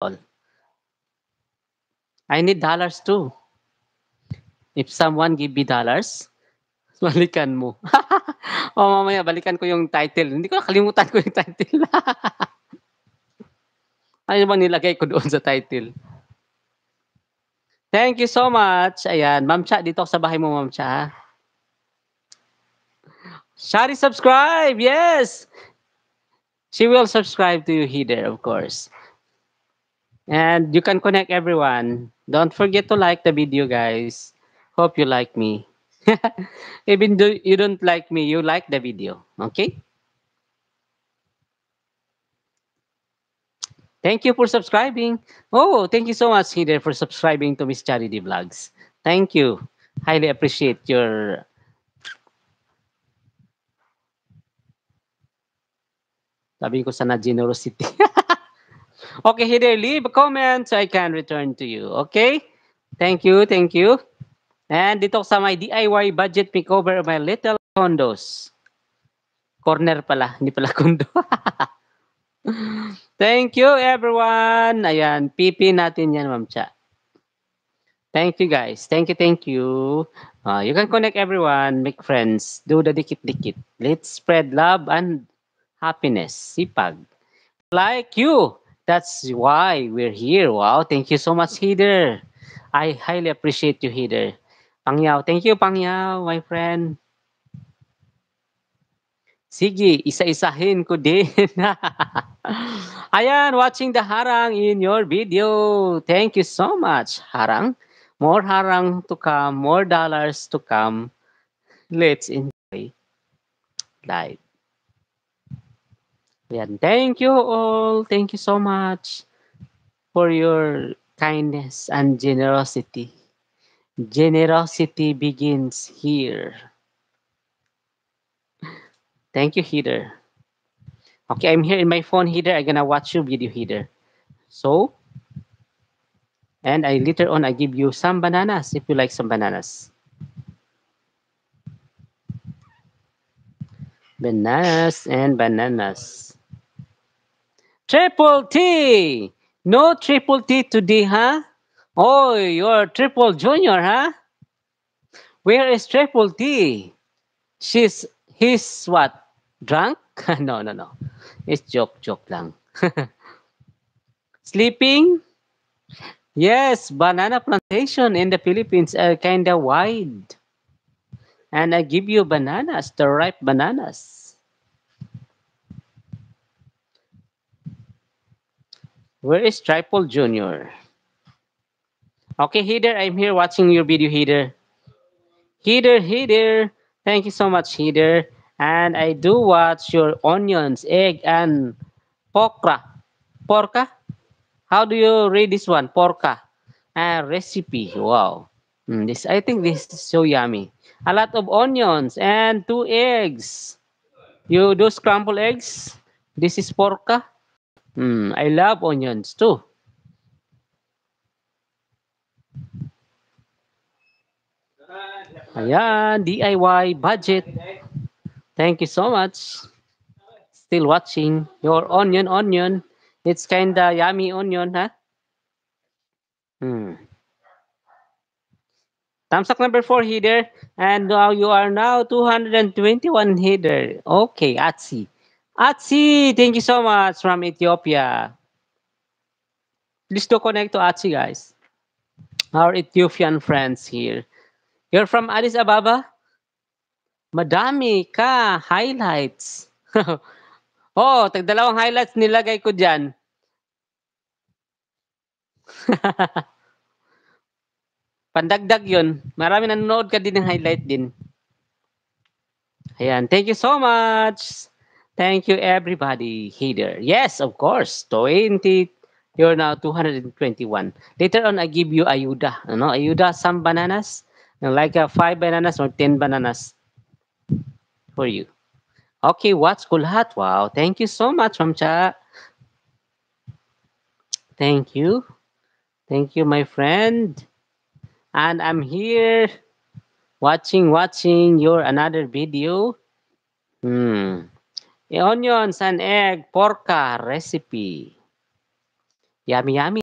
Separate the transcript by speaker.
Speaker 1: all. I need dollars too. If someone give me dollars, balikan mo. O mamaya balikan ko yung title. Hindi ko nakalimutan ko yung title. Ano bang nilagay ko doon sa title? Thank you so much. Ayan, Ma'am Cha, dito ako sa bahay mo, Ma'am Cha. Shari subscribe, yes! She will subscribe to you here, of course. And you can connect everyone. Don't forget to like the video, guys. Hope you like me. Even though you don't like me, you like the video. Okay? Thank you for subscribing. Oh, thank you so much, Hider, for subscribing to Miss Charity Vlogs. Thank you. Highly appreciate your. Sabi ko sana generosity. Okay, Hider, leave a comment so I can return to you. Okay? Thank you, thank you. And dito sa my DIY budget makeover of my little condos. Corner pala, hindi pala condo. Thank you, everyone. Ayan, PP natin yan, Ma'am Cha. Thank you, guys. Thank you, thank you. You can connect everyone, make friends, do the dikit-dikit. Let's spread love and happiness. Sipag. Like you. That's why we're here. Wow, thank you so much, Heather. I highly appreciate you, Heather. Pangyaw. Thank you, Pangyaw, my friend. Sige, isa-isahin ko din. Ayan, watching the harang in your video. Thank you so much, harang. More harang to come, more dollars to come. Let's enjoy life. Ayan, thank you all. Thank you so much for your kindness and generosity. Generosity begins here. Thank you, Heather. Okay, I'm here in my phone, Heather. I'm gonna watch your video, Heather. So, and I later on I give you some bananas if you like some bananas. Bananas and bananas. Triple T! No triple T today, huh? Oh, you're triple junior, huh? Where is triple T? He's what? Drunk? No, no, no. It's joke lang. Sleeping? Yes, banana plantation in the Philippines are kinda wide. And I give you bananas, the ripe bananas. Where is Triple Junior? Okay, Heather, I'm here watching your video, Heather. Heather. Thank you so much, Heather. And I do watch your onions, egg, and porka. Porka? How do you read this one? Porka. Recipe. Wow. I think this is so yummy. A lot of onions and 2 eggs. You do scrambled eggs? This is porka. I love onions too. Ayan, DIY budget. Thank you so much. Still watching your onion. It's kinda yummy onion, huh? Hmm. Thumbs up number 4 header. And now you are now 221 header. Okay, Atsi. Atsi, thank you so much from Ethiopia. Please do connect to Atsi, guys. Our Ethiopian friends here. You're from Addis Ababa? Madami ka highlights. Oh, tagdalawang highlights nilagay ko diyan. Pandagdag 'yun. Marami nanonood ka din ng highlight din. Ayan, thank you so much. Thank you everybody here. Yes, of course. 20 you're now 221. Later on I give you ayuda, ano? Ayuda some bananas, like 5 bananas or 10 bananas for you. Okay, what's kulhat? Wow, thank you so much, Ma'am Cha. Thank you. Thank you, my friend. And I'm here watching your another video. Onions and egg porka recipe. Yummy, yummy.